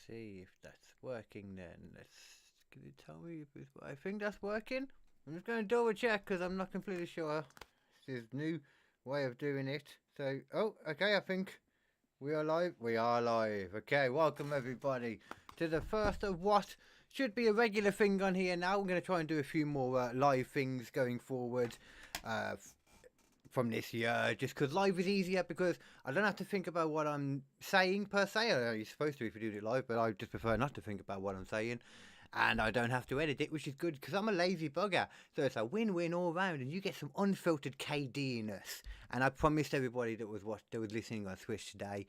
see if that's working then. Can you tell me if I think that's working? I'm just going to double check because I'm not completely sure. This is a new way of doing it. So, okay, I think we are live. We are live. Okay, welcome everybody to the first of what should be a regular thing on here now. I'm going to try and do a few more live things going forward from this year, just because live is easier because I don't have to think about what I'm saying per se. I know you're supposed to if you do it live, but I just prefer not to think about what I'm saying. And I don't have to edit it, which is good because I'm a lazy bugger. So it's a win-win all round, and you get some unfiltered KD-ness. And I promised everybody that was listening on Twitch today,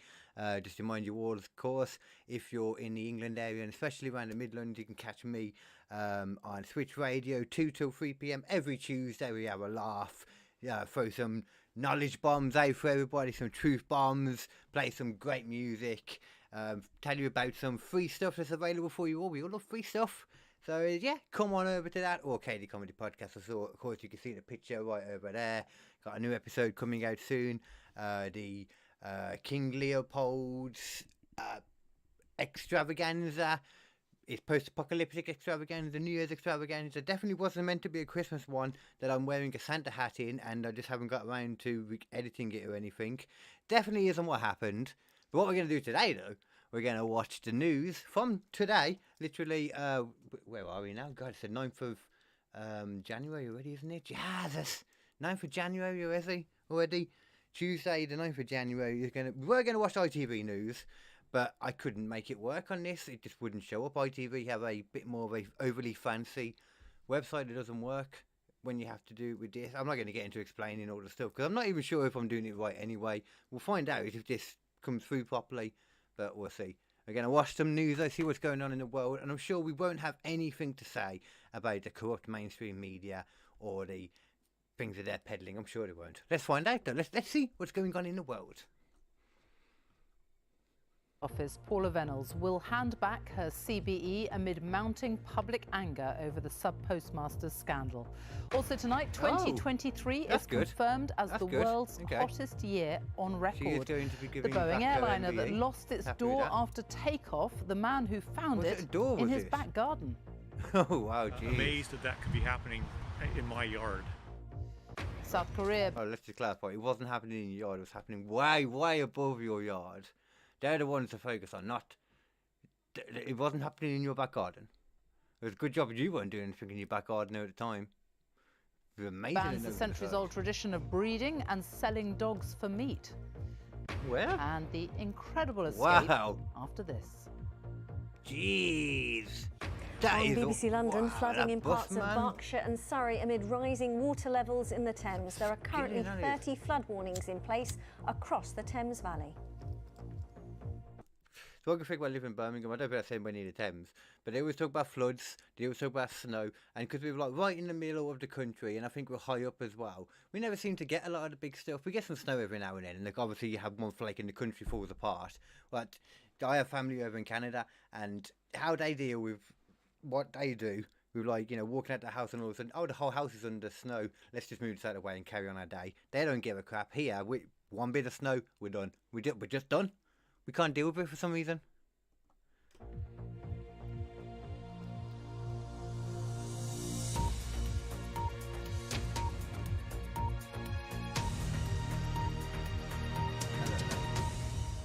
just to remind you all, of course, if you're in the England area, and especially around the Midlands, you can catch me on Switch Radio 2 till 3 p.m. every Tuesday. We have a laugh, throw some knowledge bombs out for everybody, some truth bombs, play some great music. Tell you about some free stuff that's available for you all. We all love free stuff. So, yeah, come on over to that. Or Katie Comedy Podcast. So, of course, you can see the picture right over there. Got a new episode coming out soon. The King Leopold's extravaganza. It's post-apocalyptic extravaganza, New Year's extravaganza. Definitely wasn't meant to be a Christmas one that I'm wearing a Santa hat in, and I just haven't got around to editing it or anything. Definitely isn't what happened. But what we're going to do today, though, we're going to watch the news from today. Literally, where are we now? God, it's the 9th of January already, isn't it? Jesus! 9th of January already. Tuesday, the 9th of January, we're going to watch ITV News. But I couldn't make it work on this. It just wouldn't show up. ITV have a bit more of a overly fancy website that doesn't work when you have to do it with this. I'm not going to get into explaining all the stuff because I'm not even sure if I'm doing it right anyway. We'll find out if this comes through properly, but we'll see. We're going to watch some news, I see what's going on in the world, and I'm sure we won't have anything to say about the corrupt mainstream media or the things that they're peddling. I'm sure they won't. Let's find out though. Let's see what's going on in the world. Office Paula Venables will hand back her CBE amid mounting public anger over the sub-postmasters scandal. Also tonight, 2023 is confirmed as the world's hottest year on record. The Boeing airliner that lost its door after takeoff, the man who found it in his back garden. Oh, wow, geez. Amazed that could be happening in my yard. South Korea. Oh, let's just clarify. It wasn't happening in your yard. It was happening way, way above your yard. They're the ones to focus on, not... It wasn't happening in your back garden. It was a good job you weren't doing anything in your back garden at the time. It was amazing. Bans the centuries-old tradition of breeding and selling dogs for meat. Where? And the incredible escape after this. Jeez. On BBC London, flooding in parts of Berkshire and Surrey amid rising water levels in the Thames. There are currently 30 flood warnings in place across the Thames Valley. So I can think about living in Birmingham. I don't think that's anywhere near the Thames, but they always talk about floods, they always talk about snow, and because we were like right in the middle of the country, and I think we're high up as well, we never seem to get a lot of the big stuff. We get some snow every now and then, and like obviously you have one flake and the country falls apart. But I have family over in Canada, and how they deal with what they do, with like, you know, walking out the house and all of a sudden, oh, the whole house is under snow, let's just move this out of the way and carry on our day. They don't give a crap. Here, one bit of snow, we're done. We're just done. We can't deal with it for some reason.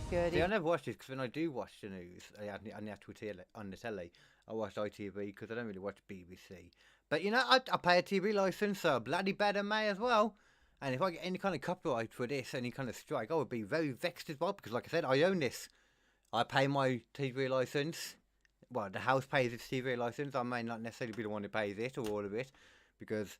Good. See, I never watch this because when I do watch the news on the actual on the telly, I watch ITV because I don't really watch BBC. But you know, I pay a TV license, so bloody better may as well. And if I get any kind of copyright for this, any kind of strike, I would be very vexed as well because, like I said, I own this. I pay my TV license. Well, the house pays its TV license. I may not necessarily be the one who pays it or all of it because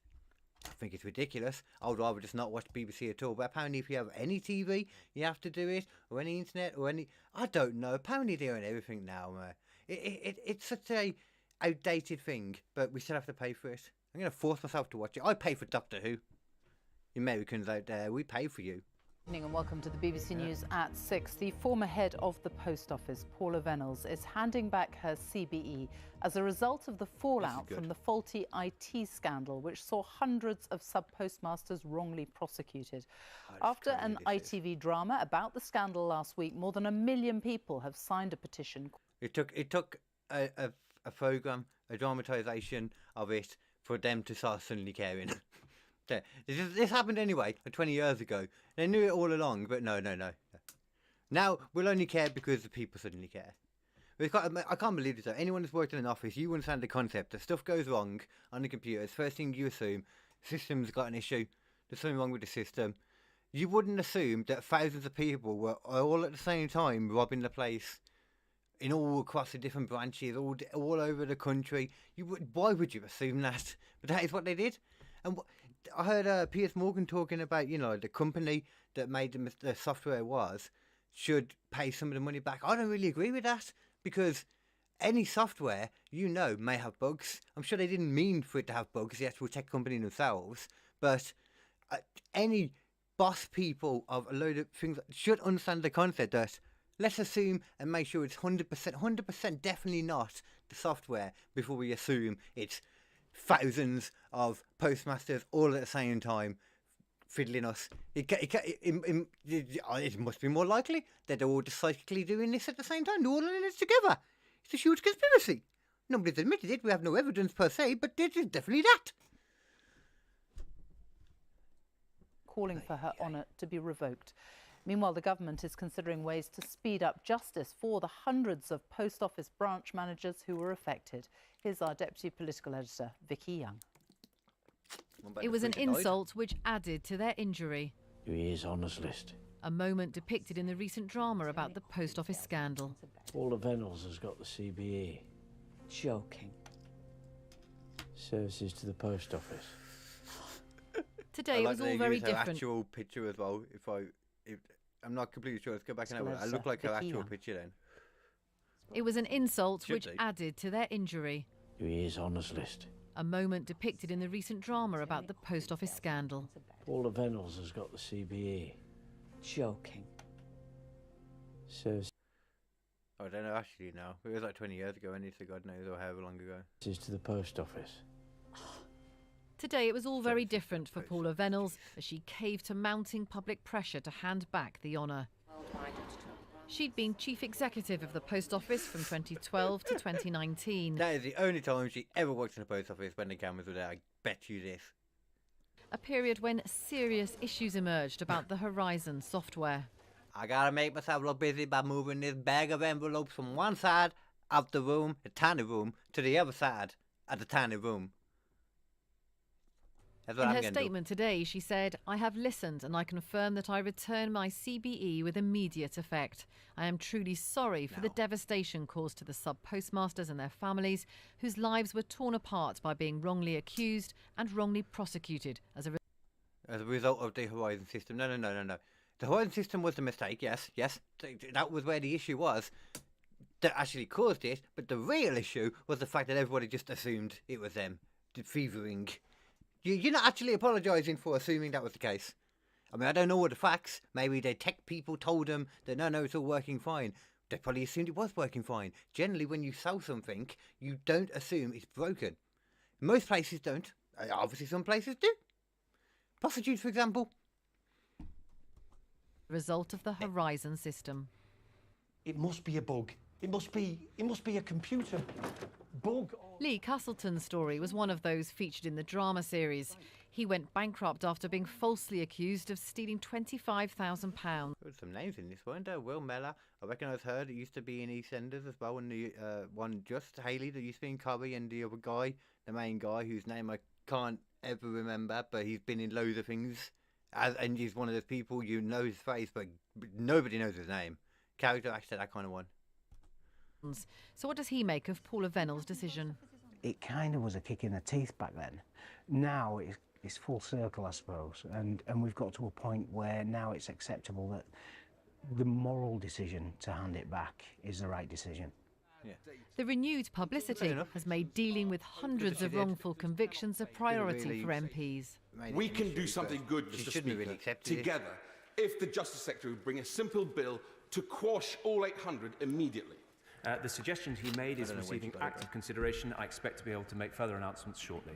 I think it's ridiculous. I would rather just not watch BBC at all. But apparently if you have any TV, you have to do it, or any internet, or any... I don't know. Apparently they're doing everything now, man. It's such a outdated thing, but we still have to pay for it. I'm going to force myself to watch it. I pay for Doctor Who. You Americans out there, we pay for you. And welcome to the BBC News at 6. The former head of the Post Office, Paula Venables, is handing back her CBE as a result of the fallout from the faulty IT scandal, which saw hundreds of sub-postmasters wrongly prosecuted. After an ITV drama about the scandal last week, more than 1 million people have signed a petition. It took a program, a dramatisation of it for them to start suddenly caring. This happened anyway, 20 years ago. They knew it all along, but no. Now we'll only care because the people suddenly care. I can't believe this though. Anyone who's worked in an office, you understand the concept. If stuff goes wrong on the computers, first thing you assume, system's got an issue. There's something wrong with the system. You wouldn't assume that thousands of people were all at the same time robbing the place in all across the different branches, all over the country. Why would you assume that? But that is what they did. And I heard Piers Morgan talking about, the company that made the software should pay some of the money back. I don't really agree with that, because any software, may have bugs. I'm sure they didn't mean for it to have bugs, the actual tech company themselves, but any boss people of a load of things should understand the concept that let's assume and make sure it's 100% definitely not the software before we assume it's thousands of postmasters all at the same time fiddling us. It must be more likely that they're all just psychically doing this at the same time. They're all in this together. It's a huge conspiracy. Nobody's admitted it. We have no evidence per se, but it is definitely that. Calling for her honour to be revoked. Meanwhile, the government is considering ways to speed up justice for the hundreds of post office branch managers who were affected. Here's our deputy political editor, Vicky Young. It was an insult which added to their injury. He is on this list. A moment depicted in the recent drama about the post office scandal. Paula Venables has got the CBE. Joking. Services to the post office. Today it was all very different. Actual picture as well. If I'm not completely sure. Let's go back and have a look. I look like her actual picture then. It was an insult which added to their injury. He is on this list. A moment depicted in the recent drama about the post office scandal. Paula Venables has got the CBE. Joking. Services I don't know actually now. It was like 20 years ago, and so God knows, or however long ago. to the post office. Today it was all very different for Paula Venables as she caved to mounting public pressure to hand back the honour. She'd been chief executive of the post office from 2012 to 2019. That is the only time she ever worked in the post office when the cameras were there. I bet you this. A period when serious issues emerged about the Horizon software. I gotta make myself look busy by moving this bag of envelopes from one side of the room, the tiny room, to the other side of the tiny room. In her statement today, she said, "I have listened and I confirm that I return my CBE with immediate effect. I am truly sorry for the devastation caused to the sub-postmasters and their families, whose lives were torn apart by being wrongly accused and wrongly prosecuted as a result of the Horizon system." No. The Horizon system was the mistake, yes. That was where the issue was. That actually caused it, but the real issue was the fact that everybody just assumed it was them, fevering. You're not actually apologising for assuming that was the case. I mean, I don't know all the facts. Maybe the tech people told them that no, it's all working fine. They probably assumed it was working fine. Generally, when you sell something, you don't assume it's broken. Most places don't. Obviously, some places do. Prostitutes, for example. result of the Horizon system. It must be a bug. It must be a computer bug. Lee Castleton's story was one of those featured in the drama series. He went bankrupt after being falsely accused of stealing £25,000. There were some names in this, weren't there? Will Mellor, I recognise her, that used to be in EastEnders as well, and the one Just Haley that used to be in Curry, and the other guy, the main guy, whose name I can't ever remember, but he's been in loads of things, and he's one of those people, you know his face, but nobody knows his name. Character actor, that kind of one. So what does he make of Paula Venables' decision? It kind of was a kick in the teeth back then. Now it's full circle, I suppose, and we've got to a point where now it's acceptable that the moral decision to hand it back is the right decision. Yeah. The renewed publicity has made dealing with hundreds of wrongful convictions a priority for MPs. We can do something good, Mr. Speaker, together, if the Justice Secretary would bring a simple bill to quash all 800 immediately. The suggestion he made is receiving active consideration. I expect to be able to make further announcements shortly.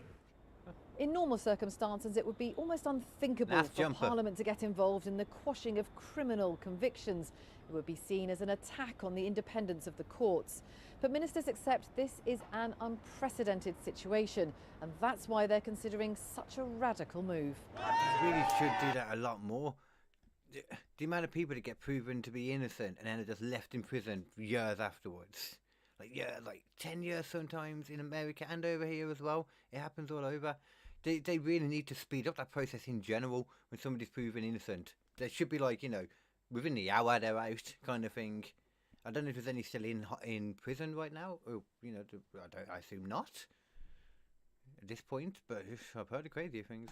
In normal circumstances, it would be almost unthinkable for Parliament to get involved in the quashing of criminal convictions. It would be seen as an attack on the independence of the courts. But ministers accept this is an unprecedented situation, and that's why they're considering such a radical move. They really should do that a lot more. The amount of people that get proven to be innocent and then are just left in prison years afterwards. Like 10 years sometimes in America and over here as well. It happens all over. They really need to speed up that process in general when somebody's proven innocent. There should be within the hour they're out kind of thing. I don't know if there's any still in prison right now. Or, I assume not at this point, but I've heard of crazier things.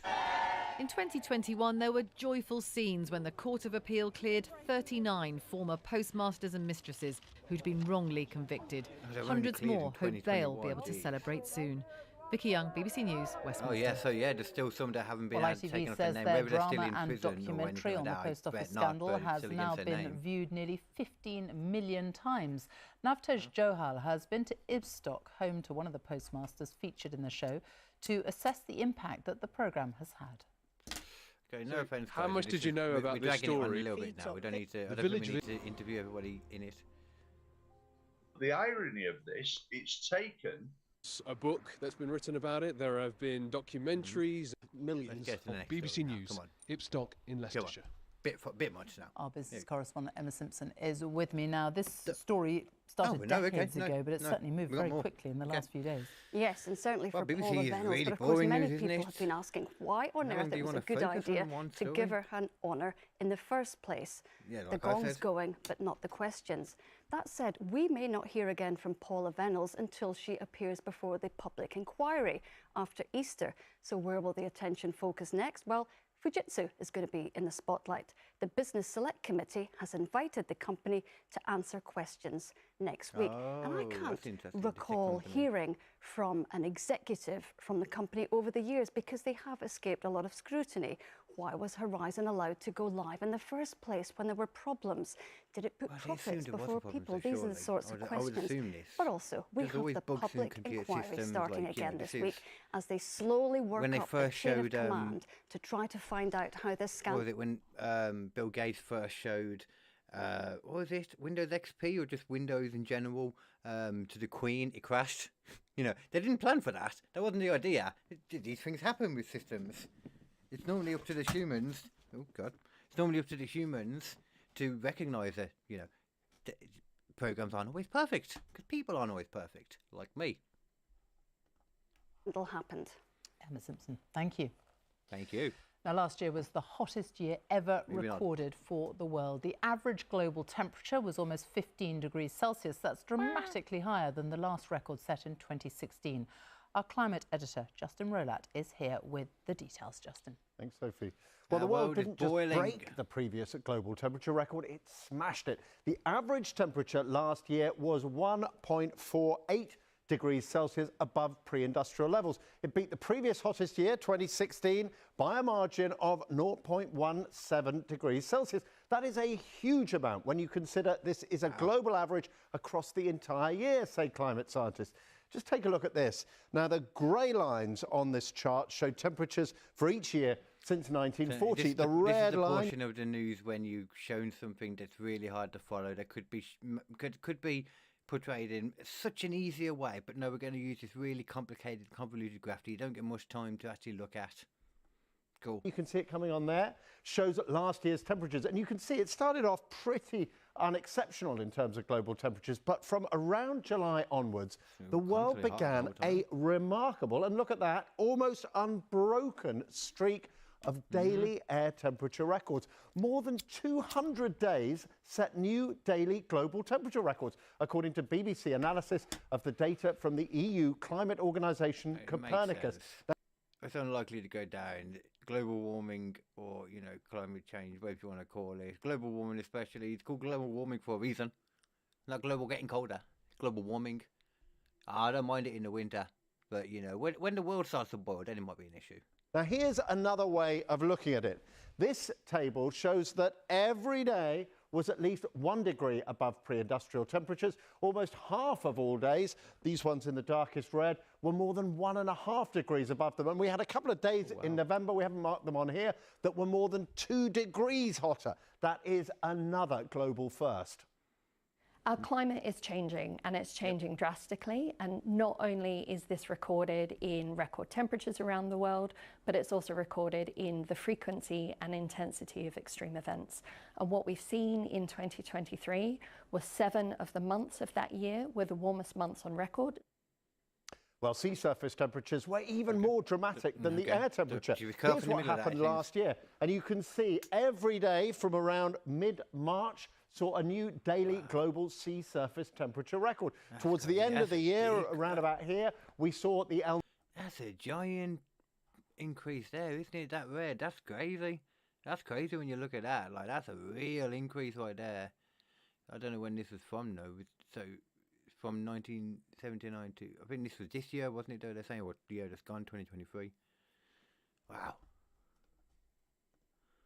In 2021, there were joyful scenes when the Court of Appeal cleared 39 former postmasters and mistresses who'd been wrongly convicted. Hundreds more hope they'll be able to celebrate soon. Vicky Young, BBC News, Westminster. Oh yeah, so yeah, there's still some that haven't been taken off their name. Their whether they're still in drama and prison documentary on the post office scandal has now been viewed nearly 15 million times. Navtej Johal has been to Ibstock, home to one of the postmasters featured in the show, to assess the impact that the programme has had. Okay, no offence. How much did you know about this story? A little bit now. We don't need to. I don't think we need to interview everybody in it. The irony of this, it's taken a book that's been written about it. There have been documentaries, millions. BBC News, Ibstock in Leicestershire. Bit much now. Our business correspondent Emma Simpson is with me now. This story started decades ago, but it's certainly moved very quickly in the last few days. Yes, and certainly for BBC Paula is Venables. really but of course, boring many news, people isn't have it? been asking why on earth it was a good idea to give her an honour in the first place. Yeah, the gong's going, but not the questions. That said, we may not hear again from Paula Venables until she appears before the public inquiry after Easter. So where will the attention focus next? Well, Fujitsu is going to be in the spotlight. The Business Select Committee has invited the company to answer questions next week. And I can't recall hearing from an executive from the company over the years because they have escaped a lot of scrutiny. Why was Horizon allowed to go live in the first place when there were problems? Did it put profits before people? These are the sorts of questions. But also, we have the public inquiry starting again this week as they slowly work up the chain of command to try to find out how this scandal... Was it when Bill Gates first showed, what was it, Windows XP or just Windows in general to the Queen? It crashed. They didn't plan for that. That wasn't the idea. These things happen with systems. It's normally up to the humans. Oh God! It's normally up to the humans to recognise that programs aren't always perfect because people aren't always perfect, like me. It'll happen. Emma Simpson, thank you. Thank you. Now, last year was the hottest year ever recorded for the world. The average global temperature was almost 15 degrees Celsius. That's dramatically higher than the last record set in 2016. Our climate editor, Justin Rolat, is here with the details. Justin. Thanks, Sophie. Well, the world didn't just break the previous global temperature record, it smashed it. The average temperature last year was 1.48 degrees Celsius above pre-industrial levels. It beat the previous hottest year, 2016, by a margin of 0.17 degrees Celsius. That is a huge amount when you consider this is a global average across the entire year, say climate scientists. Just take a look at this. Now, the grey lines on this chart show temperatures for each year since 1940. So the red line... This is the portion of the news when you've shown something that's really hard to follow, that could be portrayed in such an easier way, but no, we're going to use this really complicated, convoluted graph that you don't get much time to actually look at. Cool. You can see it coming on there, shows last year's temperatures, and you can see it started off pretty unexceptional in terms of global temperatures, but from around July onwards, the world began a remarkable, and look at that, almost unbroken streak of daily air temperature records. More than 200 days set new daily global temperature records, according to BBC analysis of the data from the EU climate organisation Copernicus. It's unlikely to go down. Global warming, or climate change, whatever you want to call it. Global warming, especially, it's called global warming for a reason. Not global getting colder. Global warming. I don't mind it in the winter, but when the world starts to boil, then it might be an issue. Now, here's another way of looking at it. This table shows that every day was at least 1 degree above pre-industrial temperatures. Almost half of all days, these ones in the darkest red, were more than 1.5 degrees above them. And we had a couple of days in November, we haven't marked them on here, that were more than 2 degrees hotter. That is another global first. Our climate is changing, and it's changing drastically, and not only is this recorded in record temperatures around the world, but it's also recorded in the frequency and intensity of extreme events. And what we've seen in 2023 was 7 of the months of that year were the warmest months on record. Well, sea surface temperatures were even more dramatic than the air temperature. Here's what happened last year. And you can see every day from around mid-March saw a new daily global sea surface temperature record. Towards the end of the year, around about here, we saw the El... That's a giant increase there, isn't it? That red, that's crazy. That's crazy when you look at that. Like, that's a real increase right there. I don't know when this was from, though. So, from 1979 to... I think this was this year, wasn't it, though? They're saying what the year that's gone, 2023. Wow.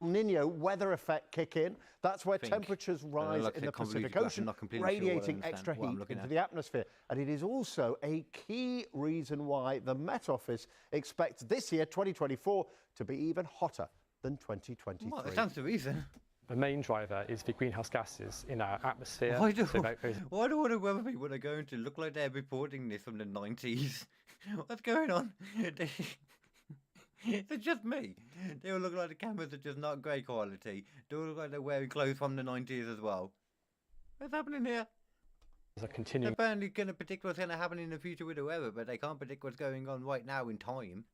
Nino weather effect kick in. That's where temperatures rise in the Pacific Ocean, radiating extra heat into the atmosphere. And it is also a key reason why the Met Office expects this year, 2024, to be even hotter than 2023. Well, that sounds the reason. The main driver is the greenhouse gases in our atmosphere. Why do all the weather people are going to look like they're reporting this from the 90s? What's going on? It's just me. They all look like the cameras are just not great quality. They all look like they're wearing clothes from the 90s as well. What's happening here? They're apparently going to predict what's going to happen in the future with the weather, but they can't predict what's going on right now in time.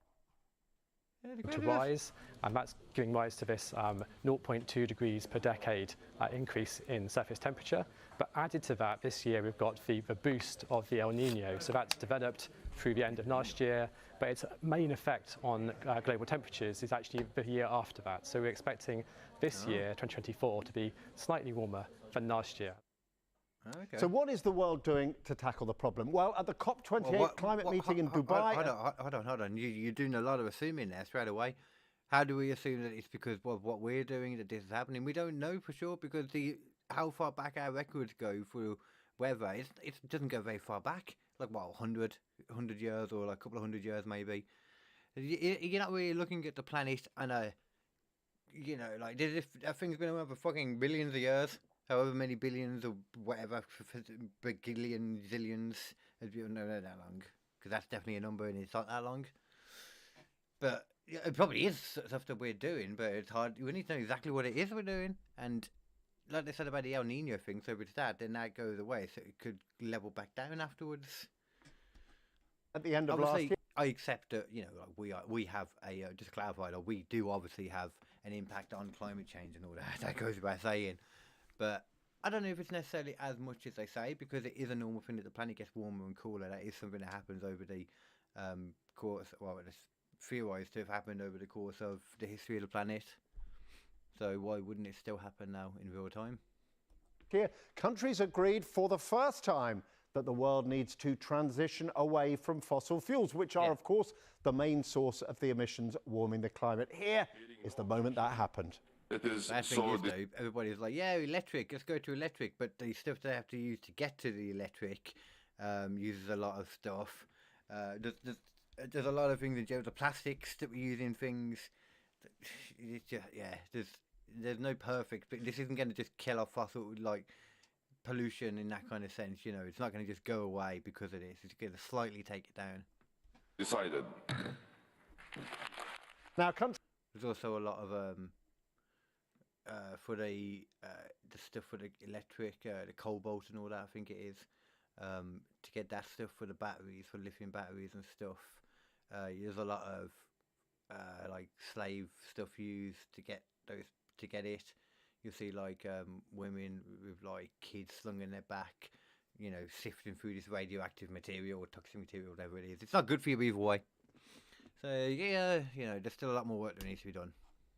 To rise, and that's giving rise to this 0.2 degrees per decade increase in surface temperature. But added to that, this year we've got the boost of the El Nino. So that's developed through the end of last year, but its main effect on global temperatures is actually the year after that. So we're expecting this year, 2024, to be slightly warmer than last year. Okay. So what is the world doing to tackle the problem? Well, at the COP28 climate meeting in Dubai... Hold on. You're doing a lot of assuming there straight away. How do we assume that it's because of what we're doing that this is happening? We don't know for sure because how far back our records go through weather, it doesn't go very far back. Like, what, 100 years or like a couple of 100 years maybe. You're not really looking at the planet and, like, that thing's been around for fucking billions of years. However many billions or whatever, bagillion, zillions, no, that long, because that's definitely a number and it's not that long. But it probably is stuff that we're doing, but it's hard. We need to know exactly what it is we're doing. And like they said about the El Nino thing, so if it's that, then that goes away, so it could level back down afterwards. At the end of last year, I accept that, like we have a, just to clarify, that we do obviously have an impact on climate change and all that. That goes without saying. But I don't know if it's necessarily as much as they say, because it is a normal thing that the planet gets warmer and cooler. That is something that happens over the course, well, it's theorised to have happened over the course of the history of the planet. So why wouldn't it still happen now in real time? Here, countries agreed for the first time that the world needs to transition away from fossil fuels, which are, of course, the main source of the emissions warming the climate. Here is the moment that happened. Bad thing is, though, everybody's like, yeah, electric, let's go to electric, but the stuff they have to use to get to the electric uses a lot of stuff. There's a lot of things in general, the plastics that we use in things. It's just, there's no perfect, but this isn't going to just kill off fossil, like, pollution in that kind of sense, it's not going to just go away because of this, it's going to slightly take it down. Decided. Now, there's also a lot of, for the stuff for the electric, the cobalt and all that, I think it is, to get that stuff for the batteries, for lithium batteries and stuff. There's a lot of like slave stuff used to get it. You'll see like women with like kids slung in their back, sifting through this radioactive material or toxic material, whatever it is. It's not good for you either way. So yeah, there's still a lot more work that needs to be done.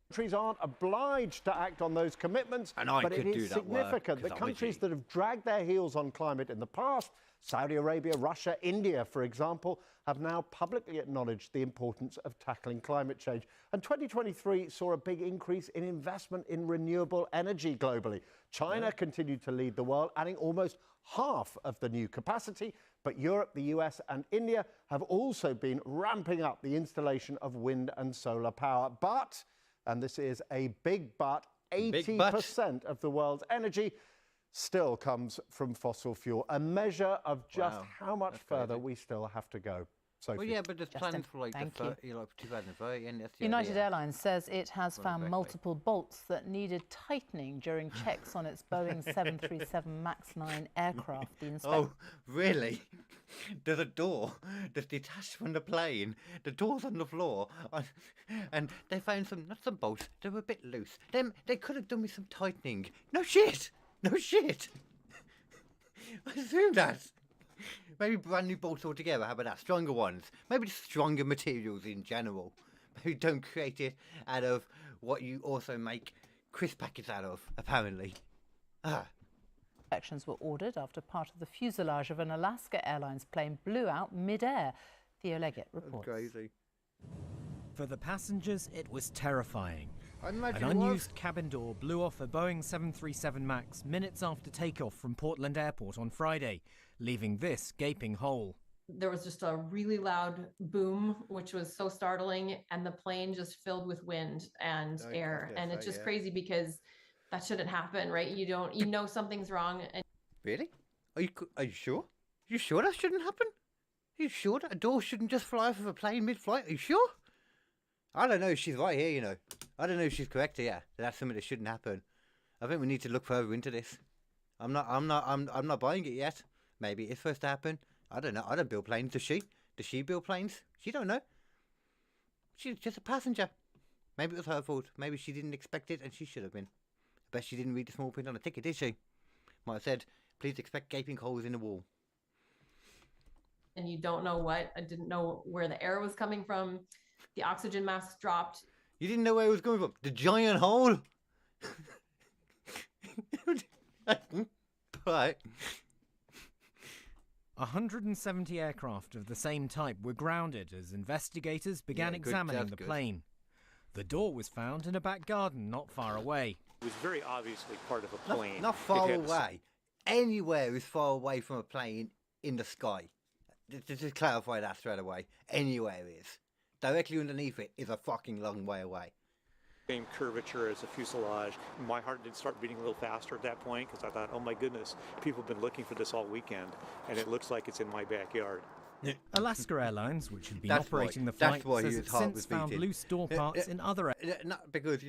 Countries aren't obliged to act on those commitments, but it is significant that countries that have dragged their heels on climate in the past, Saudi Arabia, Russia, India, for example, have now publicly acknowledged the importance of tackling climate change. And 2023 saw a big increase in investment in renewable energy globally. China continued to lead the world, adding almost half of the new capacity. But Europe, the US and India have also been ramping up the installation of wind and solar power. But, and this is a big but, 80% of the world's energy still comes from fossil fuel, a measure of just how much further we still have to go. Sophie. Well, yeah, but there's plans for like 2030, and that's the United idea. Airlines says it has found multiple bolts that needed tightening during checks on its Boeing 737 MAX 9 aircraft. Oh, really? There's a door that's detached from the plane. The door's on the floor, and they found not some bolts. They were a bit loose. They could have done with some tightening. No shit. No shit. I assume that. Maybe brand new bolts altogether. How about that? Stronger ones. Maybe just stronger materials in general. Maybe don't create it out of what you also make crisp packets out of, apparently. Inspections were ordered after part of the fuselage of an Alaska Airlines plane blew out mid-air. Theo Leggett reports. That's crazy. For the passengers, it was terrifying. An unused cabin door blew off a Boeing 737 MAX minutes after takeoff from Portland Airport on Friday, leaving this gaping hole. There was just a really loud boom, which was so startling, and the plane just filled with wind and air. And it's just crazy because that shouldn't happen, right? You know something's wrong. And really? Are you sure? You sure that shouldn't happen? Are you sure that a door shouldn't just fly off of a plane mid-flight? Are you sure? I don't know if she's right here, you know. I don't know if she's correct here. That's something that shouldn't happen. I think we need to look further into this. I'm not buying it yet. Maybe it's supposed to happen. I don't know. I don't build planes. Does she? Does she build planes? She don't know. She's just a passenger. Maybe it was her fault. Maybe she didn't expect it and she should have been. I bet she didn't read the small print on the ticket, did she? Might have said, please expect gaping holes in the wall. And you don't know what. I didn't know where the air was coming from. The oxygen mask dropped. You didn't know where it was going from? The giant hole? Right. 170 aircraft of the same type were grounded as investigators began examining the plane. The door was found in a back garden not far away. It was very obviously part of a plane. Not far away. Anywhere is far away from a plane in the sky. Just clarify that straight away. Anywhere is. Directly underneath it is a fucking long way away. Same curvature as a fuselage. My heart did start beating a little faster at that point because I thought, oh my goodness, people have been looking for this all weekend, and it looks like it's in my backyard. Alaska Airlines, which had been operating the flight, says it's since found loose door parts in other areas. Not because,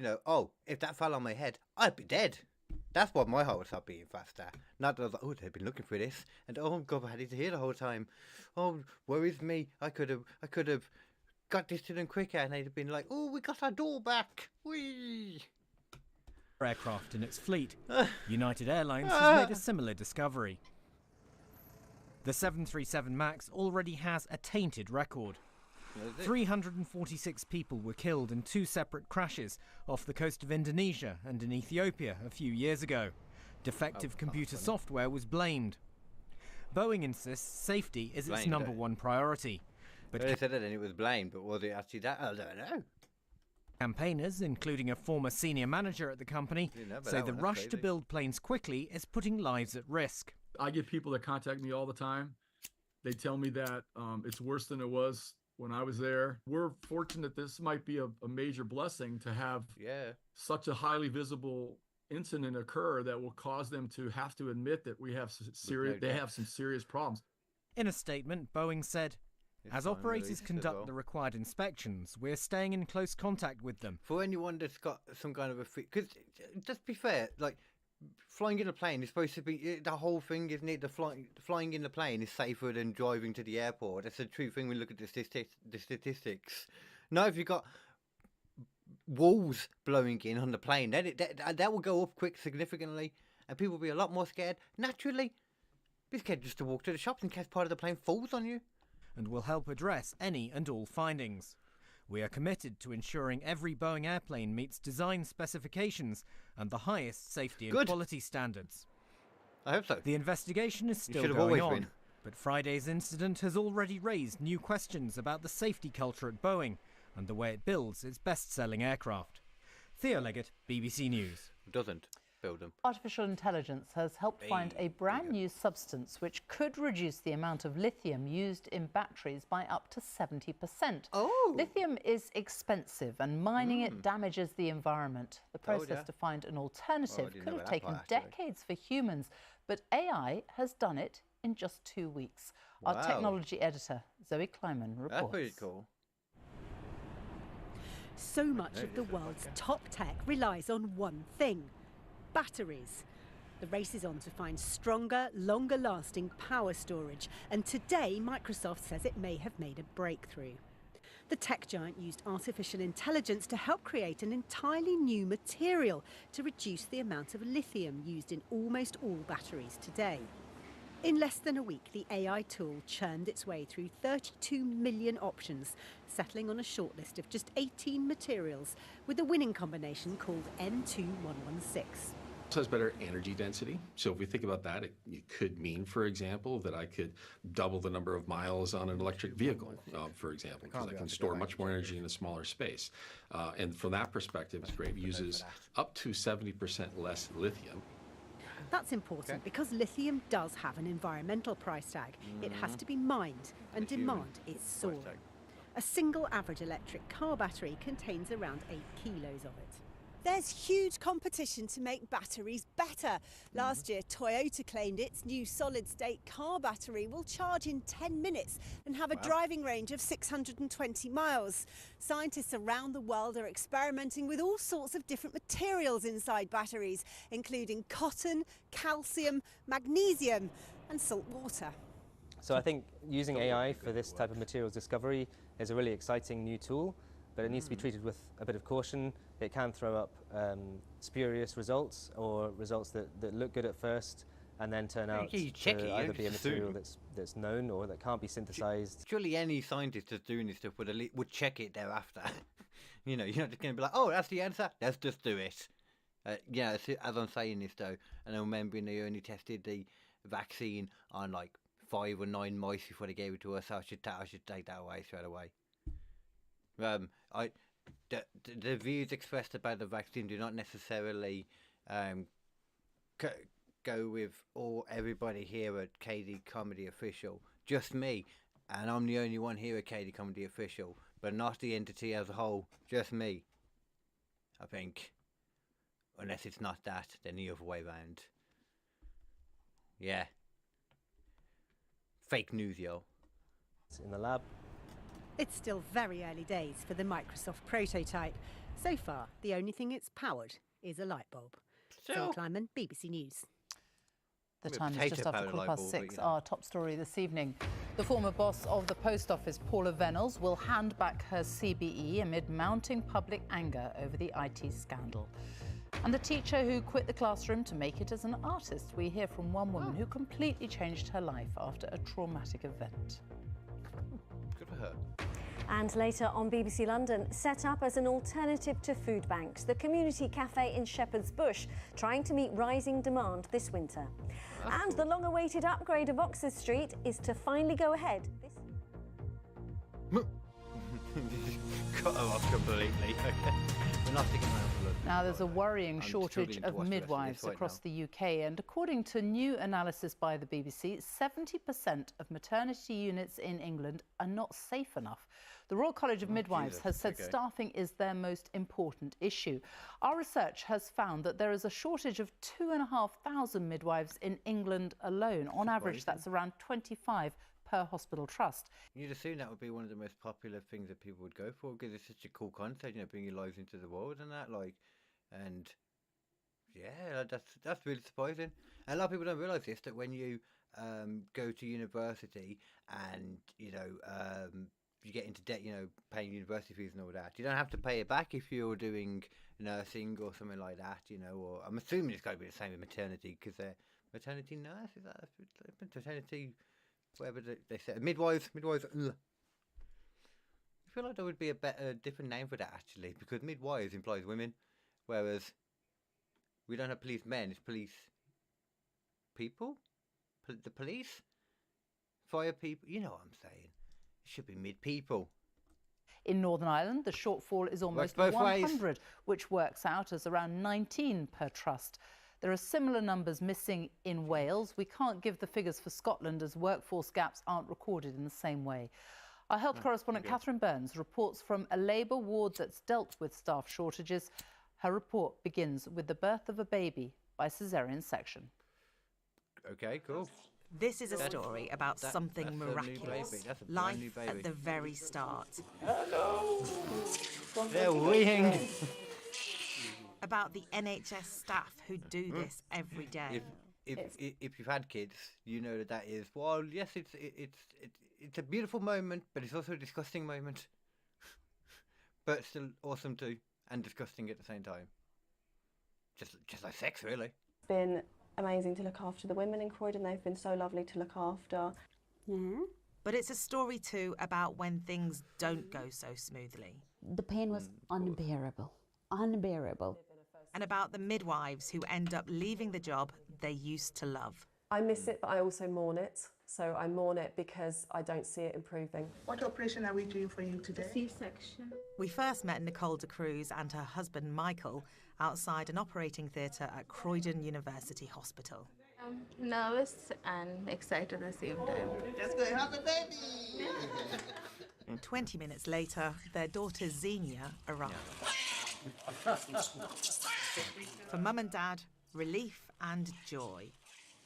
if that fell on my head, I'd be dead. That's what my heart would start beating faster. Not that I was like, they've been looking for this, and oh God, I had it here the whole time. Oh, where is me? I could have got this to them quicker, and they'd have been like, oh, we got our door back. Whee! Aircraft in its fleet. United Airlines has made a similar discovery. The 737 MAX already has a tainted record. 346 people were killed in 2 separate crashes off the coast of Indonesia and in Ethiopia a few years ago. Defective computer software was blamed. Boeing insists safety is its number one priority. But they said it and it was blamed, but was it actually that? I don't know. Campaigners, including a former senior manager at the company, say the rush to build planes quickly is putting lives at risk. I get people that contact me all the time. They tell me that it's worse than it was when I was there. We're fortunate this might be a major blessing to have such a highly visible incident occur that will cause them to have to admit that they have some serious problems. In a statement, Boeing said, as operators conduct the required inspections, we're staying in close contact with them. For anyone that's got some kind of because just be fair, like flying in a plane is supposed to be the whole thing, isn't it? Flying in the plane is safer than driving to the airport. That's a true thing. We look at the statistics. Now, if you've got walls blowing in on the plane, then that will go up quick significantly, and people will be a lot more scared. Naturally, be scared just to walk to the shops in case part of the plane falls on you. And will help address any and all findings. We are committed to ensuring every Boeing airplane meets design specifications and the highest safety and quality standards. I hope so. The investigation is still going on, but Friday's incident has already raised new questions about the safety culture at Boeing and the way it builds its best-selling aircraft. Theo Leggett, BBC News. Doesn't. build them. Artificial intelligence has helped find a brand new substance which could reduce the amount of lithium used in batteries by up to 70%. Oh! Lithium is expensive and mining it damages the environment. The process to find an alternative could have taken decades for humans, but AI has done it in just 2 weeks. Our technology editor, Zoe Kleiman, reports. That's pretty cool. So much of the world's top tech relies on one thing: batteries. The race is on to find stronger, longer-lasting power storage, and today Microsoft says it may have made a breakthrough. The tech giant used artificial intelligence to help create an entirely new material to reduce the amount of lithium used in almost all batteries today. In less than a week, the AI tool churned its way through 32 million options, settling on a shortlist of just 18 materials, with a winning combination called N2116. So has better energy density. So if we think about that, it could mean, for example, that I could double the number of miles on an electric vehicle, for example, because I can store much more energy in a smaller space. And from that perspective, it's great. It uses up to 70% less lithium. That's important because lithium does have an environmental price tag. It has to be mined, and demand is soaring. A single average electric car battery contains around 8 kilos of it. There's huge competition to make batteries better. Last year, Toyota claimed its new solid-state car battery will charge in 10 minutes and have a driving range of 620 miles. Scientists around the world are experimenting with all sorts of different materials inside batteries, including cotton, calcium, magnesium and salt water. So I think using AI for this type of materials discovery is a really exciting new tool, but it needs to be treated with a bit of caution. It can throw up spurious results, or results that look good at first and then turn out to either be a material that's known or that can't be synthesized. Surely any scientist that's doing this stuff would check it thereafter. You know, you're not just going to be like, oh, that's the answer, let's just do it. Yeah, as I'm saying this though, and I'm remembering they only tested the vaccine on like 5 or 9 mice before they gave it to us, so I should take that away straight away. The views expressed about the vaccine do not necessarily go with everybody here at KD Comedy Official. Just me, and I'm the only one here at KD Comedy Official, but not the entity as a whole. Just me, I think. Unless it's not that, then the other way round. Yeah. Fake news, yo. It's in the lab. It's still very early days for the Microsoft prototype. So far, the only thing it's powered is a light bulb. Zoe Kleiman, BBC News. The time is just after 6:15. Our top story this evening. The former boss of the Post Office, Paula Venables, will hand back her CBE amid mounting public anger over the IT scandal. And the teacher who quit the classroom to make it as an artist. We hear from one woman who completely changed her life after a traumatic event. Good for her. And later on BBC London, set up as an alternative to food banks, the community cafe in Shepherd's Bush, trying to meet rising demand this winter. And the long-awaited upgrade of Oxford Street is to finally go ahead. Cut her off completely. We're not sticking around for lunch. Now, there's a worrying shortage of midwives across the UK, and according to new analysis by the BBC, 70% of maternity units in England are not safe enough. The Royal College of Midwives has said staffing is their most important issue. Our research has found that there is a shortage of 2,500 midwives in England alone. On average, that's around 25 per hospital trust. You'd assume that would be one of the most popular things that people would go for, because it's such a cool concept, you know, bringing lives into the world and that, like, and yeah, that's really surprising. And a lot of people don't realise this, that when you go to university and, you know, you get into debt, you know, paying university fees and all that, you don't have to pay it back if you're doing nursing or something like that, you know, or I'm assuming it's got to be the same with maternity, because they're maternity nurse, is that maternity, whatever they say, midwives. Ugh. I feel like there would be a better, different name for that actually, because midwives implies women, whereas we don't have police men, it's police people, the police, fire people, you know what I'm saying. It should be mid-people. In Northern Ireland, the shortfall is almost 100, which works out as around 19 per trust. There are similar numbers missing in Wales. We can't give the figures for Scotland as workforce gaps aren't recorded in the same way. Our health correspondent Catherine Burns reports from a Labour ward that's dealt with staff shortages. Her report begins with the birth of a baby by caesarean section. Okay, cool. This is a story about something miraculous. Life at the very start. Hello. They're weeing. About the NHS staff who do this every day. If you've had kids, you know that is. Well, yes, it's a beautiful moment, but it's also a disgusting moment. But still awesome too, and disgusting at the same time. Just like sex, really. It's been amazing to look after the women in Croydon. They've been so lovely to look after. Yeah. But it's a story too about when things don't go so smoothly. The pain was unbearable. Unbearable. And about the midwives who end up leaving the job they used to love. I miss it, but I also mourn it. So I mourn it because I don't see it improving. What operation are we doing for you today? C-section. We first met Nicole de Cruz and her husband Michael outside an operating theatre at Croydon University Hospital. I'm nervous and excited at the same time. Let's go have a baby! 20 minutes later, their daughter Xenia arrived. For mum and dad, relief and joy.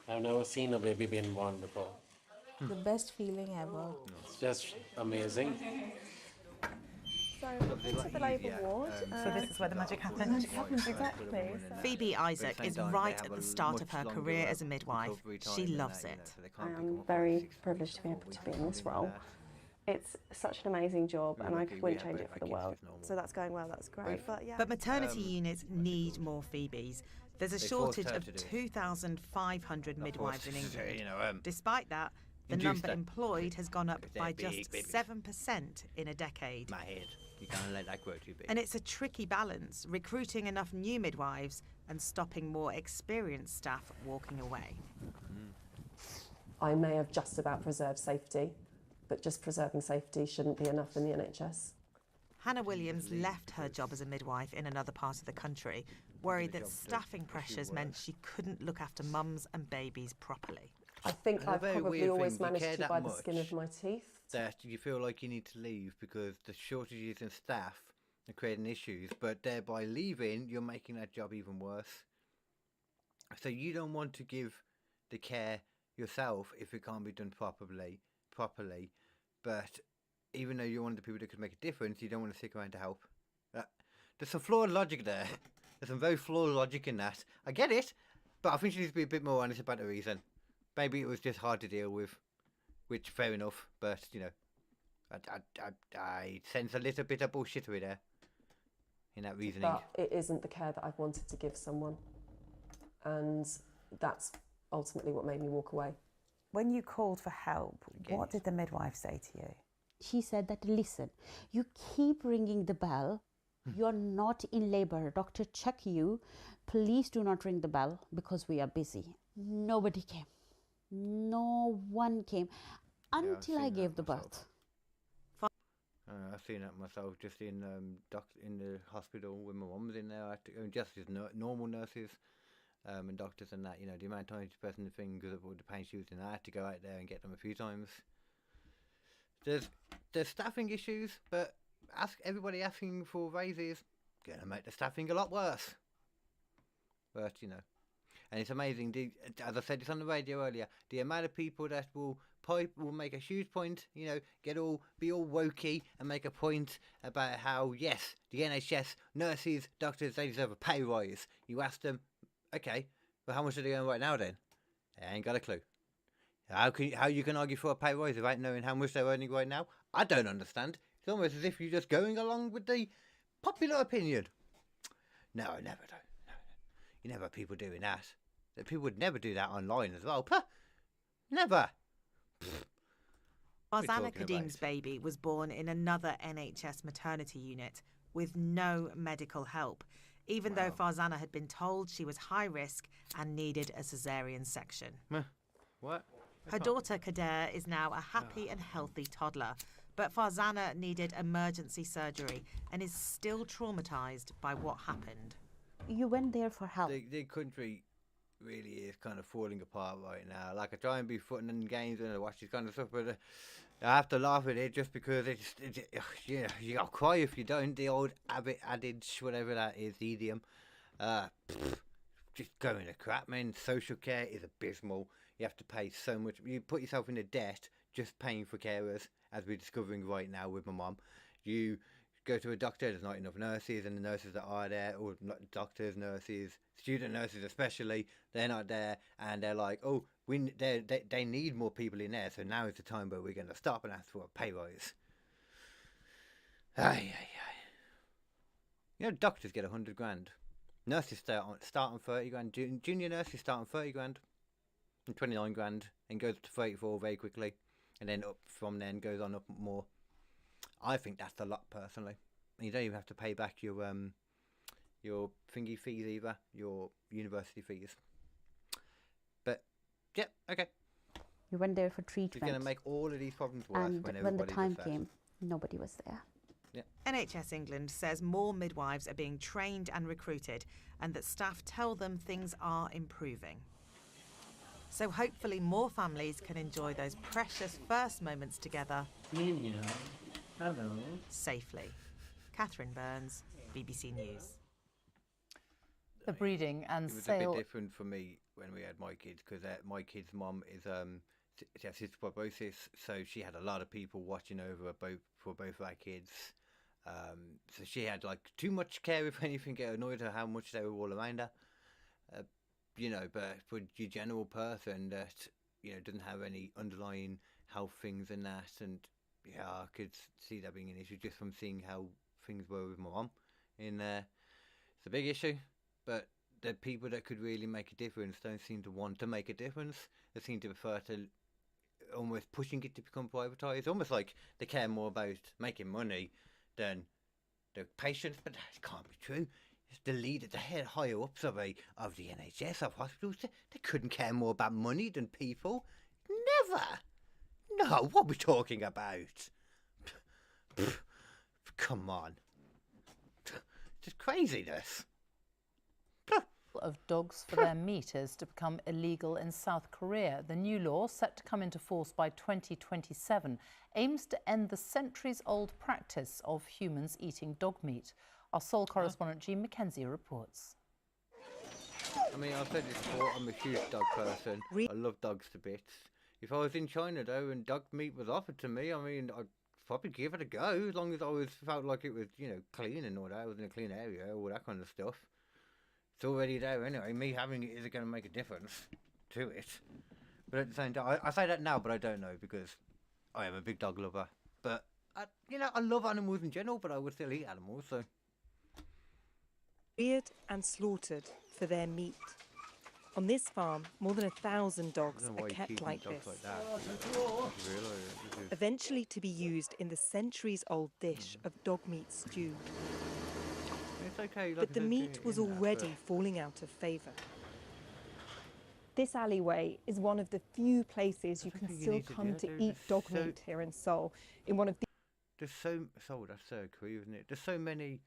I've never seen a baby being born before. The best feeling ever. It's just amazing. So welcome to the Labour ward. So this is where the magic happens? Magic happens, exactly. Phoebe Isaac is right at the start of her career as a midwife. She loves it. I am very privileged to be able to be in this role. It's such an amazing job and I wouldn't change it for the world. So that's going well, that's great. But maternity units need more Phoebes. There's a shortage of 2,500 midwives in England. Despite that, the number employed has gone up by just 7% in a decade. My head. You can't let that grow too big. And it's a tricky balance, recruiting enough new midwives and stopping more experienced staff walking away. I may have just about preserved safety, but just preserving safety shouldn't be enough in the NHS. Hannah Williams left her job as a midwife in another part of the country, worried that staffing pressures meant she couldn't look after mums and babies properly. I think I've probably always managed to by the skin of my teeth. That you feel like you need to leave because the shortages in staff are creating issues, but thereby leaving, you're making that job even worse. So you don't want to give the care yourself if it can't be done properly. But even though you're one of the people that could make a difference, you don't want to stick around to help. There's some flawed logic there. There's some very flawed logic in that. I get it, but I think she needs to be a bit more honest about the reason. Maybe it was just hard to deal with, which fair enough. But you know, I sense a little bit of bullshittery there in that reasoning. But it isn't the care that I've wanted to give someone, and that's ultimately what made me walk away. When you called for help, what did the midwife say to you? She said that, listen, you keep ringing the bell. You're not in labor. Doctor, check you. Please do not ring the bell because we are busy. Nobody came. No one came until I gave the birth. I've seen that myself just in the hospital when my mum was in there. Just as normal nurses and doctors and that, you know, the amount of times the person the thing because of all the pain she was in, I had to go out there and get them a few times. There's staffing issues, but everybody asking for raises gonna make the staffing a lot worse. But you know, and it's amazing. As I said, it's on the radio earlier. The amount of people that will make a huge point, you know, be all wokey and make a point about how yes, the NHS nurses, doctors, they deserve a pay rise. You ask them, okay, well, how much are they earn right now then? They ain't got a clue. How you can argue for a pay rise without knowing how much they're earning right now? I don't understand. It's almost as if you're just going along with the popular opinion. No, I never do. No. You never have people doing that. People would never do that online as well. Puh, never. Farzana Kadim's baby was born in another NHS maternity unit with no medical help, even though Farzana had been told she was high risk and needed a caesarean section. What? Her daughter Kader is now a happy and healthy toddler, but Farzana needed emergency surgery and is still traumatised by what happened. You went there for help. The country really is kind of falling apart right now. Like, I try and be footing in games and I watch this kind of stuff, but I have to laugh at it just because it's you know, you'll cry if you don't. The old adage, whatever that is, idiom. Just going to crap, man. Social care is abysmal. You have to pay so much. You put yourself in a debt just paying for carers, as we're discovering right now with my mum. You go to a doctor, there's not enough nurses, and the nurses that are there, or doctors, nurses, student nurses especially, they're not there, and they're like, oh, they need more people in there, so now is the time where we're going to stop and ask for a pay rise. You know, doctors get 100 grand. Nurses start on 30 grand. Junior nurses start on 30 grand and 29 grand, and goes to 34 very quickly, and then up from then goes on up more. I think that's a lot, personally. And you don't even have to pay back your thingy fees either, your university fees. But yeah, okay. We went there for treatment. It's going to make all of these problems worse and when the time came, nobody was there. Yeah. NHS England says more midwives are being trained and recruited, and that staff tell them things are improving. So hopefully more families can enjoy those precious first moments together safely. Catherine Burns, BBC News. The breeding and sale... It was a bit different for me when we had my kids, because my kid's mum is she has cystic fibrosis, so she had a lot of people watching over both of our kids. So she had like too much care, if anything. It annoyed her how much they were all around her. You know, but for your general person that, you know, doesn't have any underlying health things and that, and yeah, I could see that being an issue just from seeing how things were with my mum. It's a big issue, but the people that could really make a difference don't seem to want to make a difference. They seem to prefer to almost pushing it to become privatised. Almost like they care more about making money than the patients, but that can't be true. It's the leader, the head higher ups of the NHS, of hospitals, they couldn't care more about money than people. Never. No, what are we talking about? Come on. Just craziness. Of dogs for their meat is to become illegal in South Korea. The new law, set to come into force by 2027, aims to end the centuries-old practice of humans eating dog meat. Our Seoul correspondent Jean Mackenzie reports. I mean, I've said this before, I'm a huge dog person. I love dogs to bits. If I was in China, though, and dog meat was offered to me, I mean, I'd probably give it a go, as long as I felt like it was, you know, clean and all that. I was in a clean area, all that kind of stuff. It's already there anyway. Me having it isn't going to make a difference to it. But at the same time, I say that now, but I don't know, because I am a big dog lover. But, you know, I love animals in general, but I would still eat animals, so... Reared and slaughtered for their meat. On this farm, more than 1,000 dogs are kept like this. Eventually to be used in the centuries-old dish of dog meat stew. It's okay, but the meat was already falling out of favour. This alleyway is one of the few places you can still come to eat dog meat here in Seoul. In one of the... That's so cool, isn't it? There's so many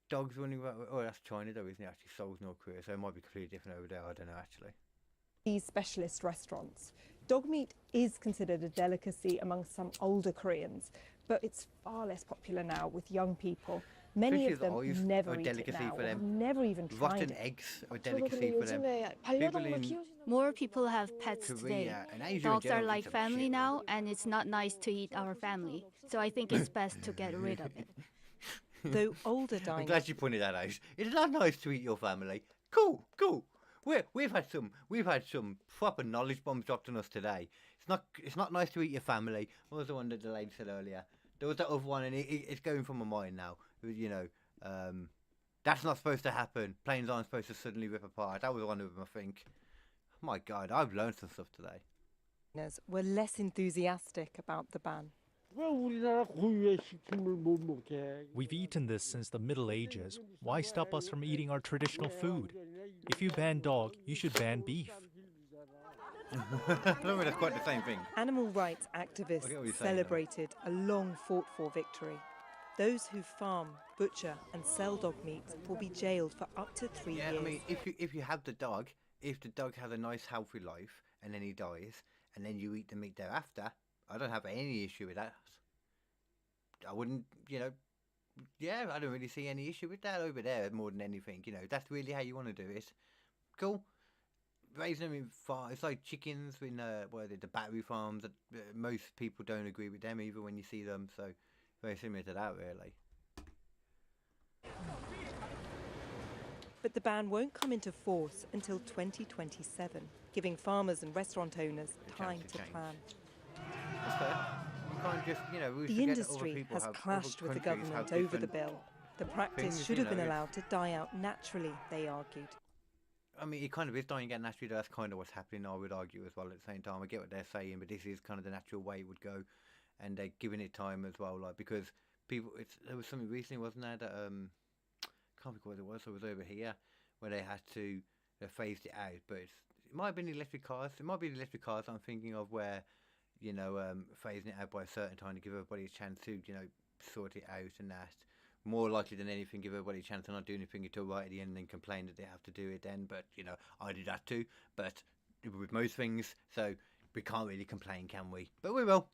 dogs running around. Oh, that's China though, isn't it? Actually, Seoul's North Korea, so it might be completely different over there. I don't know, actually. These specialist restaurants. Dog meat is considered a delicacy among some older Koreans, but it's far less popular now with young people. Many of them never eat it now, or never even tried Rotten it. eggs are a delicacy for them. More people have pets today. Dogs are like family now, and it's not nice to eat our family. So I think it's best to get rid of it. Though older diners... I'm glad you pointed that out. It's not nice to eat your family. Cool. We've had some proper knowledge bombs dropped on us today. It's not nice to eat your family. What was the one that the lady said earlier? There was that other one, and it's going from my mind now. You know, that's not supposed to happen. Planes aren't supposed to suddenly rip apart. That was one of them, I think. My God, I've learned some stuff today. Were less enthusiastic about the ban. We've eaten this since the Middle Ages. Why stop us from eating our traditional food? If you ban dog, you should ban beef. No, that's quite the same thing. Animal rights activists celebrated a long fought-for victory. Those who farm, butcher and sell dog meat will be jailed for up to 3 years. I mean, if you have the dog, if the dog has a nice healthy life and then he dies and then you eat the meat thereafter, I don't have any issue with that. I wouldn't, I don't really see any issue with that over there more than anything. That's really how you want to do it. Cool. Raising them in farm, it's like chickens in the battery farms. Most people don't agree with them either when you see them. So very similar to that, really. But the ban won't come into force until 2027, giving farmers and restaurant owners time to plan. Okay. You can't just, the industry has clashed with the government over the bill. The practice should have been allowed to die out naturally, they argued. I mean, it kind of is dying out naturally. That's kind of what's happening, I would argue, as well. At the same time, I get what they're saying, but this is kind of the natural way it would go, and they're giving it time as well, because people. There was something recently, wasn't there? That can't think what it was. It was over here where they had to phased it out, but it might have been electric cars. It might be the electric cars I'm thinking of, where phasing it out by a certain time to give everybody a chance to sort it out and that. More likely than anything, give everybody a chance to not do anything until right at the end and then complain that they have to do it then. But, I do that too. But with most things, so we can't really complain, can we? But we will.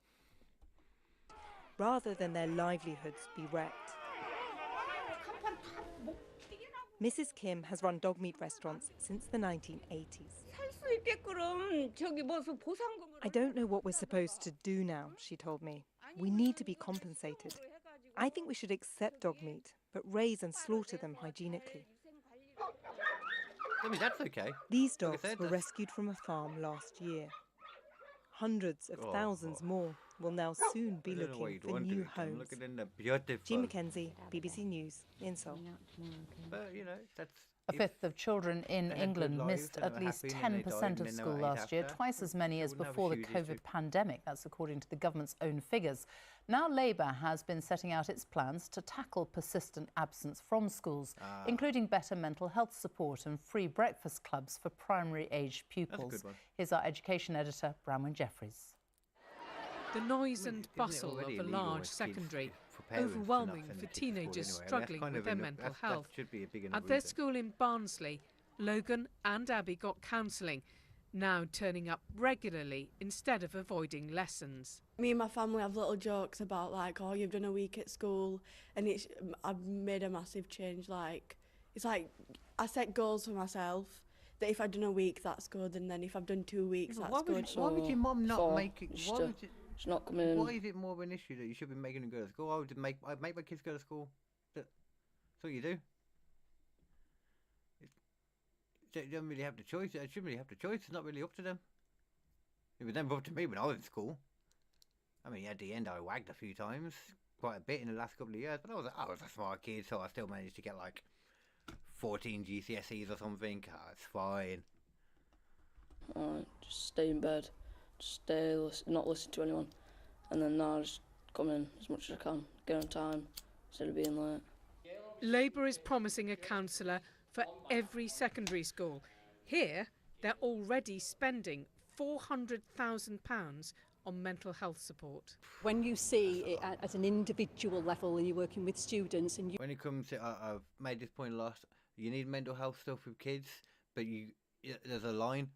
Rather than their livelihoods be wrecked. Mrs. Kim has run dog meat restaurants since the 1980s. I don't know what we're supposed to do now, she told me. We need to be compensated. I think we should accept dog meat, but raise and slaughter them hygienically. I mean, that's okay. These dogs were rescued from a farm last year. Hundreds of thousands more will now soon be looking for new homes. Jean Mackenzie, BBC News, in Seoul. But, that's... A fifth of children in England missed at least 10% of school last year, twice as many as before the COVID pandemic. That's according to the government's own figures. Now Labour has been setting out its plans to tackle persistent absence from schools, including better mental health support and free breakfast clubs for primary-aged pupils. Here's our education editor, Bramwyn Jeffries. The noise and bustle of a large secondary, overwhelming for teenagers struggling with their mental health. At their school in Barnsley, Logan and Abby got counselling, now turning up regularly instead of avoiding lessons. Me and my family have little jokes about oh, you've done a week at school, and I've made a massive change. It's like I set goals for myself. That if I've done a week, that's good, and then if I've done 2 weeks, that's good. Why would your mum not make it? It's not coming. Why is it more of an issue that you should be making them go to school? I'd make my kids go to school. That's what you do. You don't really have the choice. I shouldn't really have the choice. It's not really up to them. It was never up to me when I was in school. I mean, at the end, I wagged a few times, quite a bit in the last couple of years. But I was a smart kid, so I still managed to get 14 GCSEs or something. It's fine. Just stay in bed. Stay, not listen to anyone, and then now just come in as much as I can, get on time instead of being late. Labour is promising a counsellor for every secondary school. Here, they're already spending £400,000 on mental health support. When you see it at an individual level and you're working with students and when it comes to, I've made this point a lot, you need mental health stuff with kids, but there's a line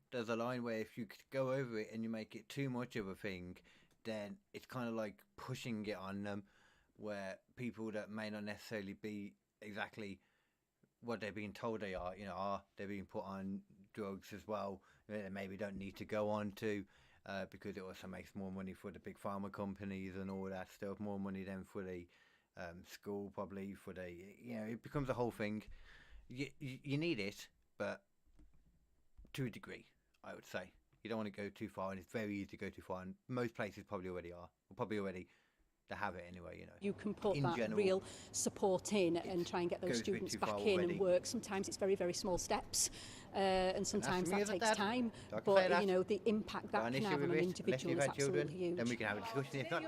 where if you go over it and you make it too much of a thing, then it's kind of like pushing it on them, where people that may not necessarily be exactly what they're being told they are, they're being put on drugs as well, they maybe don't need to go on to, because it also makes more money for the big pharma companies and all that stuff, more money than for the school, probably for the, it becomes a whole thing. You need it, but to a degree, I would say. You don't want to go too far, and it's very easy to go too far, and most places probably already are, or probably already they have it anyway, You can put that real support in and try and get those students back in and work. Sometimes it's very, very small steps, and sometimes that takes time, but the impact that can have on an individual is absolutely huge. Then we can have a discussion. If not,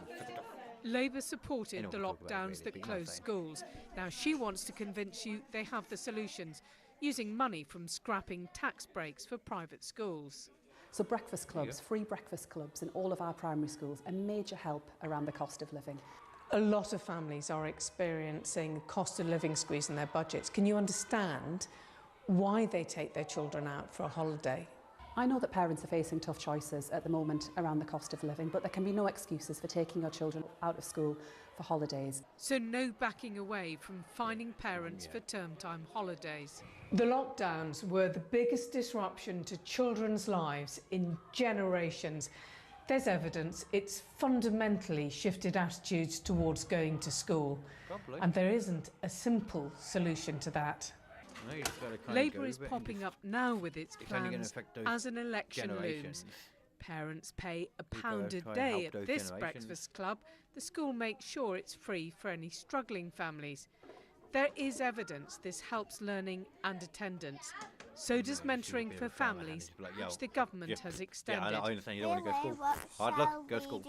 Labour supported the lockdowns that closed schools. Now she wants to convince you they have the solutions, using money from scrapping tax breaks for private schools. So breakfast clubs, free breakfast clubs in all of our primary schools, a major help around the cost of living. A lot of families are experiencing cost of living squeeze in their budgets. Can you understand why they take their children out for a holiday? I know that parents are facing tough choices at the moment around the cost of living, but there can be no excuses for taking your children out of school for holidays. So no backing away from fining parents for term time holidays. The lockdowns were the biggest disruption to children's lives in generations. There's evidence it's fundamentally shifted attitudes towards going to school. Probably. And there isn't a simple solution to that. No, Labour is popping up now with its plans as an election looms. Parents pay £1 a day at this breakfast club. The school makes sure it's free for any struggling families. There is evidence this helps learning and attendance. So does mentoring for families, which the government has extended. Yeah, I understand you don't want to go to school. Hard luck, go to school.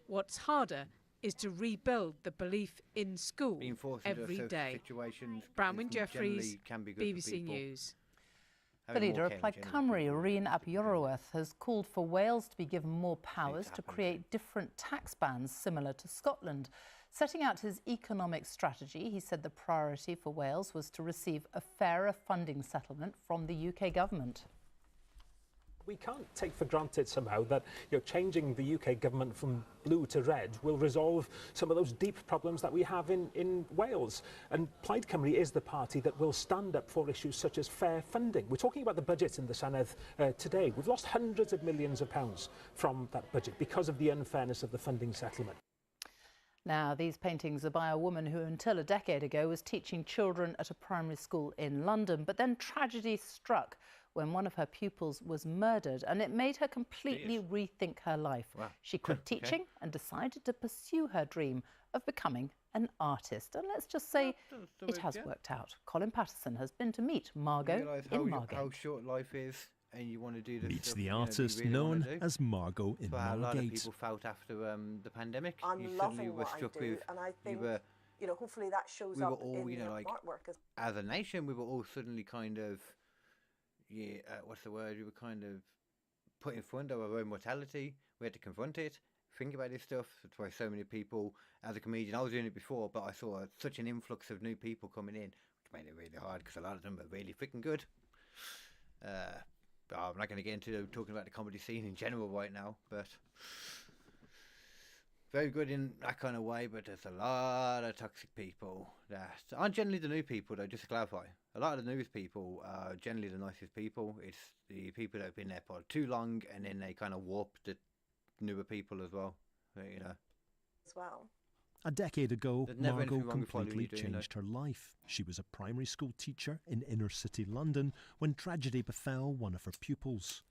What's harder is to rebuild the belief in school every day. Bronwyn Jeffries, BBC News. The leader of Plaid Cymru, Rhyn ap Iorwerth, has called for Wales to be given more powers to create different tax bands similar to Scotland. Setting out his economic strategy, he said the priority for Wales was to receive a fairer funding settlement from the UK government. We can't take for granted somehow that changing the UK government from blue to red will resolve some of those deep problems that we have in Wales. And Plaid Cymru is the party that will stand up for issues such as fair funding. We're talking about the budget in the Senedd today. We've lost hundreds of millions of pounds from that budget because of the unfairness of the funding settlement. Now, these paintings are by a woman who until a decade ago was teaching children at a primary school in London, but then tragedy struck when one of her pupils was murdered, and it made her completely rethink her life. Wow. She quit teaching and decided to pursue her dream of becoming an artist. And let's just say it has worked out. Colin Patterson has been to meet Margot in Margate. How short life is, and you want to do this. Meets the artist known as Margot in Margate. A lot of people felt after the pandemic. I'm loving what I do, and I think hopefully that shows up in the artwork. As a nation, we were all suddenly kind of. What's the word? We were kind of put in front of our own mortality. We had to confront it, think about this stuff. That's why so many people, as a comedian, I was doing it before, but I saw such an influx of new people coming in, which made it really hard because a lot of them are really freaking good. But I'm not going to get into talking about the comedy scene in general right now, but very good in that kind of way, but there's a lot of toxic people that aren't generally the new people, though, just to clarify. A lot of the newest people are generally the nicest people. It's the people that have been there for too long, and then they kind of warp the newer people as well, As well. A decade ago, Margot completely changed her life. She was a primary school teacher in inner city London when tragedy befell one of her pupils.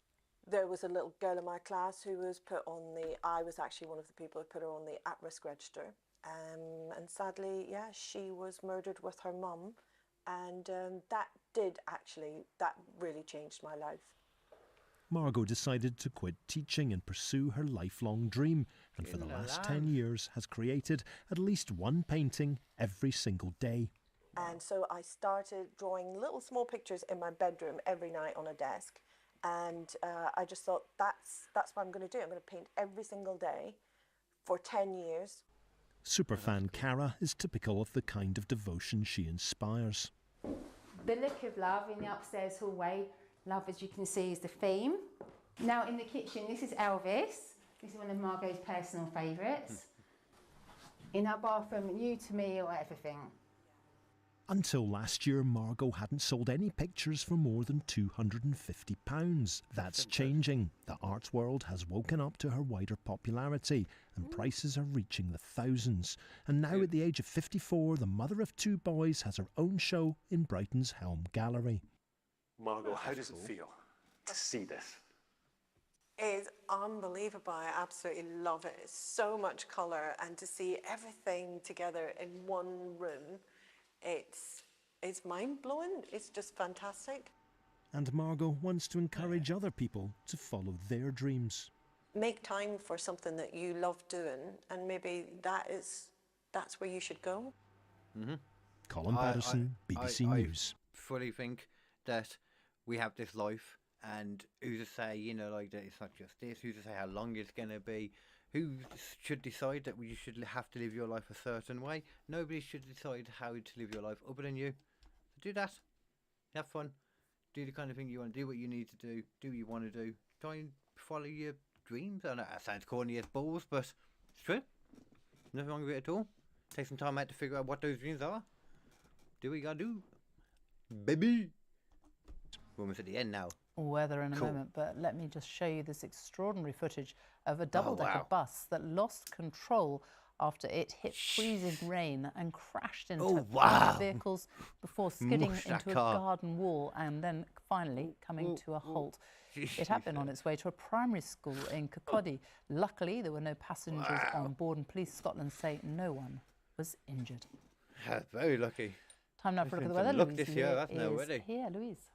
There was a little girl in my class who was I was actually one of the people who put her on the at-risk register. And sadly, she was murdered with her mum. And that really changed my life. Margot decided to quit teaching and pursue her lifelong dream, and for the last 10 years has created at least one painting every single day. And so I started drawing little small pictures in my bedroom every night on a desk. And I just thought, that's what I'm going to do. I'm going to paint every single day for 10 years. Superfan Cara is typical of the kind of devotion she inspires. The look of love in the upstairs hallway, love, as you can see, is the theme. Now in the kitchen, this is Elvis. This is one of Margot's personal favourites. In our bathroom, You to Me or everything. Until last year, Margot hadn't sold any pictures for more than £250. That's changing. The arts world has woken up to her wider popularity, and prices are reaching the thousands. And now, at the age of 54, the mother of two boys has her own show in Brighton's Helm Gallery. Margot, how does it feel to see this? It's unbelievable. I absolutely love it. It's so much colour, and to see everything together in one room, it's mind-blowing. It's just fantastic. And Margot wants to encourage other people to follow their dreams. Make time for something that you love doing, and maybe that's where you should go. Mm-hmm. Colin Patterson, BBC News. I fully think that we have this life, And who's to say, you know, like that it's not just this? Who's to say how long it's going to be? Who should decide that you should have to live your life a certain way? Nobody should decide how to live your life other than you. So do that. Have fun. Do the kind of thing you want to do, what you need to do. Do what you want to do. Try and follow your dreams. I know that sounds corny as balls, but it's true. Nothing wrong with it at all. Take some time out to figure out what those dreams are. Do what you gotta do. Baby. We're almost at the end now. Weather in a moment, but let me just show you this extraordinary footage of a double-decker bus that lost control after it hit freezing rain and crashed into vehicles before skidding into a garden wall and then finally coming to a halt. It had been on its way to a primary school in Kirkcaldy. Luckily, there were no passengers on board, and Police Scotland say no one was injured. Very lucky. Time now for a look at the weather. Look this year, that's no ready. Here, Louise.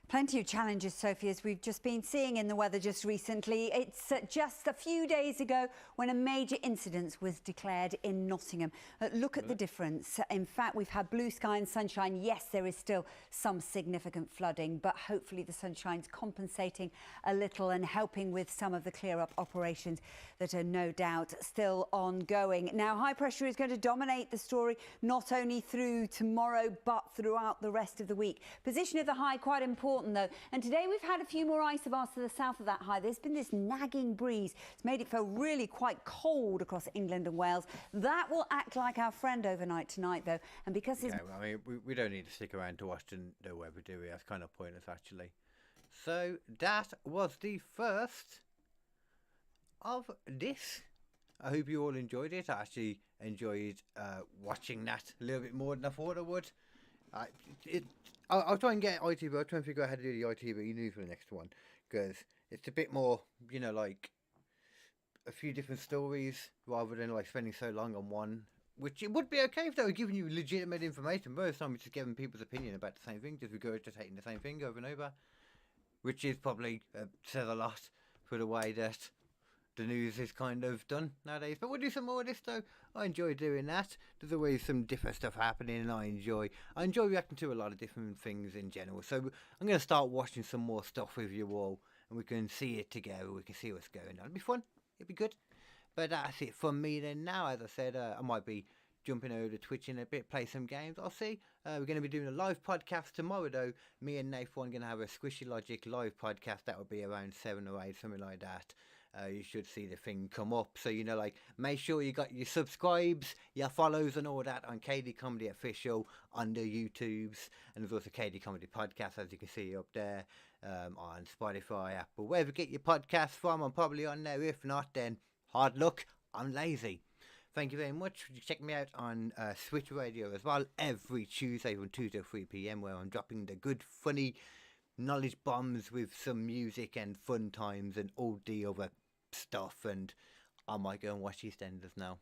Plenty of challenges, Sophie, as we've just been seeing in the weather just recently. It's just a few days ago when a major incident was declared in Nottingham. Look at the difference. In fact, we've had blue sky and sunshine. Yes, there is still some significant flooding, but hopefully the sunshine's compensating a little and helping with some of the clear-up operations that are no doubt still ongoing. Now, high pressure is going to dominate the story, not only through tomorrow, but throughout the rest of the week. Position of the high, quite important though, and today we've had a few more isobars to the south of that high. There's been this nagging breeze. It's made it feel really quite cold across England and Wales. That will act like our friend overnight tonight though, and because it's... I mean, we don't need to stick around to watch the weather, do we? That's kind of pointless actually. So that was the first of this. I hope you all enjoyed it. I actually enjoyed watching that a little bit more than I thought I would. I'll try and get ITV. I'll try and figure out how to do the ITV news for the next one, because it's a bit more, you know, like a few different stories rather than like spending so long on one. Which it would be okay if they were giving you legitimate information. Most of the time, it's just giving people's opinion about the same thing, just regurgitating the same thing over and over, which is probably says a lot for the way that the news is kind of done nowadays. But we'll do some more of this though. I enjoy doing that. There's always some different stuff happening, and I enjoy reacting to a lot of different things in general. So I'm going to start watching some more stuff with you all, and we can see it together. We can see what's going on. It'll be fun. It'll be good. But that's it from me then. Now, as I said, I might be jumping over to Twitch in a bit, play some games. I'll see. We're going to be doing a live podcast tomorrow though. Me and Nathan are going to have a Squishy Logic live podcast. That will be around 7 or 8, something like that. You should see the thing come up, so you know, like, make sure you got your subscribes, your follows and all that on KD Comedy Official on the YouTubes, and there's also KD Comedy Podcast, as you can see up there, on Spotify, Apple, wherever you get your podcasts from. I'm probably on there. If not, then hard luck, I'm lazy. Thank you very much. Check me out on Switch Radio as well every Tuesday from 2 to 3 p.m, where I'm dropping the good, funny knowledge bombs with some music and fun times and all the other stuff. And I might go and watch EastEnders now.